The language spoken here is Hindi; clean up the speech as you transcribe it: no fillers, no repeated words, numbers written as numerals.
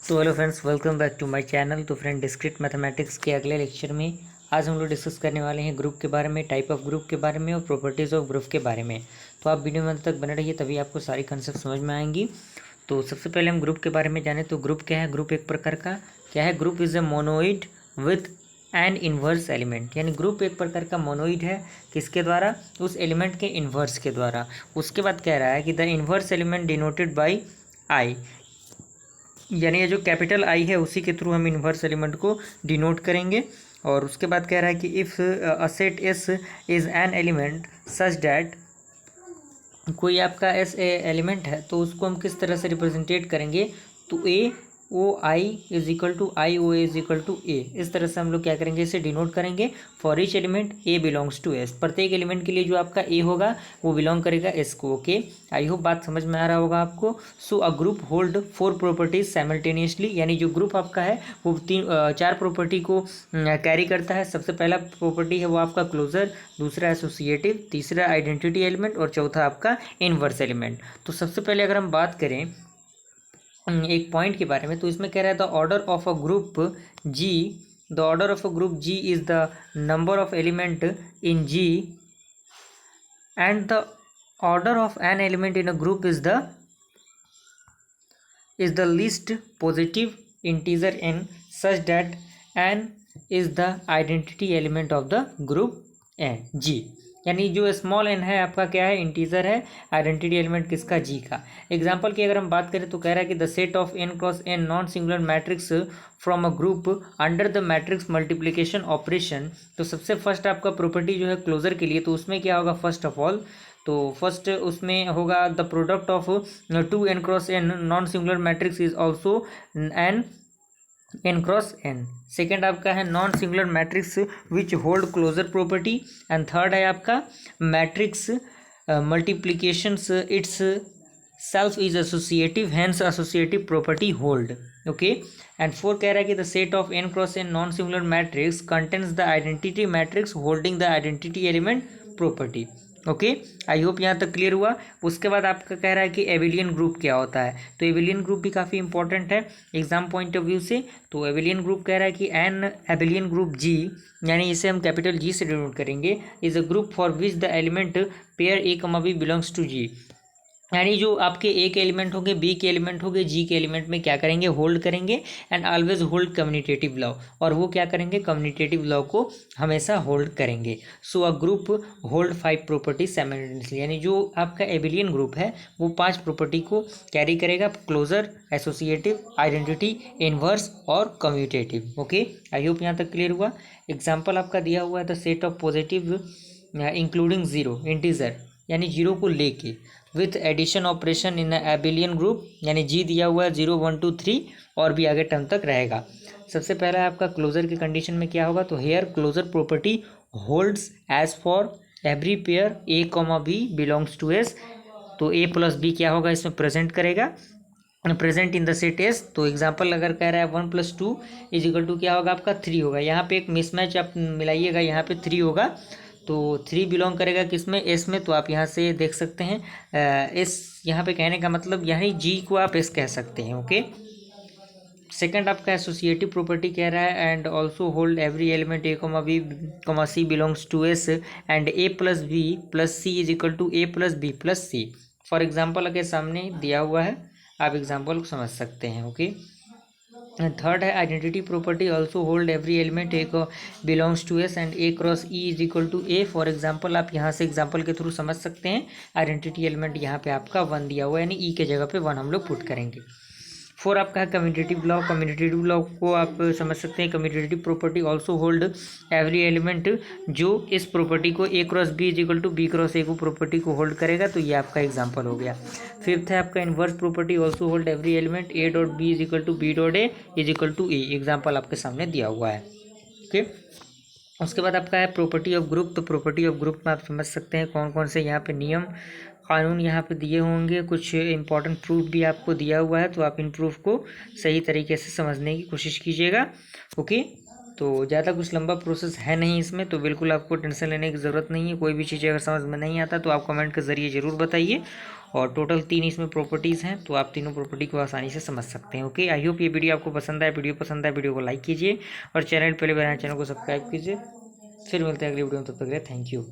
तो hello friends, welcome back to my channel. तो फ्रेंड, डिस्क्रीट मैथमेटिक्स के अगले लेक्चर में आज हम लोग डिस्कस करने वाले हैं ग्रुप के बारे में, टाइप ऑफ ग्रुप के बारे में और प्रॉपर्टीज़ ऑफ ग्रुप के बारे में। तो आप वीडियो में अंत तक बने रहिए, तभी आपको सारी कंसेप्ट समझ में आएंगी। तो सबसे पहले हम ग्रुप के बारे में जाने तो ग्रुप क्या है। ग्रुप एक प्रकार का क्या है, group is a monoid with an inverse element. यानी ग्रुप एक प्रकार का मोनोइड है, किसके द्वारा? उस एलिमेंट के इन्वर्स के द्वारा। उसके बाद कह रहा है कि the inverse element denoted by I, यानी ये जो कैपिटल आई है उसी के थ्रू हम इन्वर्स एलिमेंट को डिनोट करेंगे। और उसके बाद कह रहा है कि if a set S is an element such that, कोई आपका एस एलिमेंट है तो उसको हम किस तरह से रिप्रेजेंटेट करेंगे, तो A O I is equal to I O is equal to A, इस तरह से हम लोग क्या करेंगे, इसे डिनोट करेंगे। For each element a belongs to S, प्रत्येक एलिमेंट के लिए जो आपका ए होगा वो बिलोंग करेगा एस को। ओके, आई होप बात समझ में आ रहा होगा आपको। So a group hold 4 properties simultaneously, यानी जो ग्रुप आपका है वो 4 प्रॉपर्टी को कैरी करता है। सबसे पहला प्रॉपर्टी है वो आपका क्लोजर, दूसरा एसोसिएटिव, तीसरा आइडेंटिटी एलिमेंट और चौथा आपका इनवर्स एलिमेंट। तो सबसे पहले अगर हम बात करें एक पॉइंट के बारे में, तो इसमें कह रहा है the order of a group G, the order of a group G is the number of element in G and the order of an element in a group is the least positive integer n such that n is the identity element of the group n g। यानी जो स्मॉल n है आपका क्या है, इंटीजर है, आइडेंटिटी एलिमेंट किसका, जी का। एग्जांपल की अगर हम बात करें तो कह रहा है कि the set of n cross n non singular matrix from a group under the matrix multiplication operation. तो सबसे फर्स्ट आपका प्रॉपर्टी जो है क्लोजर के लिए, तो उसमें क्या होगा, फर्स्ट ऑफ ऑल तो फर्स्ट उसमें होगा the product of 2n cross n non singular matrix is also n cross n। Second आपका है non singular matrix which hold closure property. And third है आपका matrix multiplications itself is associative, hence associative property hold. Okay, and four कह रहा है कि the set of n cross n non singular matrix contains the identity matrix holding the identity element property. Okay, I hope यहाँ तक क्लियर हुआ। उसके बाद आपका कह रहा है कि एबिलियन ग्रुप क्या होता है, तो एबिलियन ग्रुप भी काफ़ी इंपॉर्टेंट है एग्जाम पॉइंट ऑफ व्यू से। तो एबिलियन ग्रुप कह रहा है कि एन एबिलियन ग्रुप जी, यानी इसे हम कैपिटल जी से डिनोट करेंगे, is a group for which the element pair A कमा बी बिलोंग्स टू जी। यानी जो आपके ए के एलिमेंट होंगे, बी के एलिमेंट होंगे, जी के एलिमेंट में क्या करेंगे, होल्ड करेंगे। And always hold commutative law, और वो क्या करेंगे, कम्युनिटेटिव लॉ को हमेशा होल्ड करेंगे। So a group hold 5 property simultaneously, यानी जो आपका एबिलियन ग्रुप है वो 5 प्रॉपर्टी को कैरी करेगा, क्लोजर, एसोसिएटिव, आइडेंटिटी, इनवर्स और कम्यूटेटिव। ओके, आई होप यहाँ तक क्लियर हुआ। एग्जाम्पल आपका दिया हुआ है the set of positive including zero integer, यानी जीरो को लेके with addition operation in abelian group, यानी जी दिया हुआ है 0 1 2 3 और भी आगे टर्म तक रहेगा। सबसे पहला आपका क्लोजर की कंडीशन में क्या होगा, तो here closure property holds as for every pair a comma b belongs to S. तो ए प्लस बी क्या होगा, इसमें प्रेजेंट करेगा, present in the set S. तो एग्जाम्पल अगर कह रहा है 1 + 2 इज इक्वल टू क्या होगा आपका 3 होगा। यहाँ पे एक मिसमैच आप मिलाइएगा, यहाँ पे 3 होगा, तो 3 बिलोंग करेगा किसमें, एस में। तो आप यहाँ से देख सकते हैं एस, यहाँ पे कहने का मतलब यानी जी को आप एस कह सकते हैं। ओके, सेकंड आपका एसोसिएटिव प्रॉपर्टी कह रहा है and also hold every element a comma b comma c belongs to S and a plus b plus c is equal to a plus b plus c. For example के सामने दिया हुआ है, आप एग्जाम्पल को समझ सकते हैं। ओके, थर्ड है identity property also hold every element A को belongs to S and A cross E is equal to A. For example आप यहाँ से एग्जाम्पल के थ्रू समझ सकते हैं, आइडेंटिटी एलिमेंट यहाँ पे आपका 1 दिया हुआ है, यानी ई के जगह पे 1 हम लोग पुट करेंगे। फोर आपका है कम्यूटेटिव लॉ, कम्यूटेटिव लॉ को आप समझ सकते हैं, commutative property also hold every element, जो इस प्रॉपर्टी को A cross B is equal to B cross A को प्रॉपर्टी को होल्ड करेगा। तो ये आपका एग्जांपल हो गया। फिफ्थ है आपका inverse property also hold every element a dot b is equal to b dot a is equal to a, example आपके सामने दिया हुआ है। ओके, उसके बाद आपका है प्रॉपर्टी ऑफ ग्रुप। तो प्रॉपर्टी ऑफ ग्रुप में आप समझ सकते हैं कौन कौन से यहाँ पे नियम कानून यहाँ पे दिए होंगे, कुछ इंपॉर्टेंट प्रूफ भी आपको दिया हुआ है, तो आप इन प्रूफ को सही तरीके से समझने की कोशिश कीजिएगा। ओके, तो ज़्यादा कुछ लंबा प्रोसेस है नहीं इसमें, तो बिल्कुल आपको टेंशन लेने की ज़रूरत नहीं है। कोई भी चीज़ अगर समझ में नहीं आता तो आप कमेंट के ज़रिए ज़रूर बताइए, और टोटल 3 इसमें प्रॉपर्टीज़ हैं, तो आप तीनों प्रॉपर्टी को आसानी से समझ सकते हैं। ओके, आई होप ये वीडियो आपको पसंद आए। वीडियो पसंद आए वीडियो को लाइक कीजिए और चैनल पहले बनाए चैनल को सब्सक्राइब कीजिए। फिर मिलते हैं अगली वीडियो में, तब तक के लिए थैंक यू।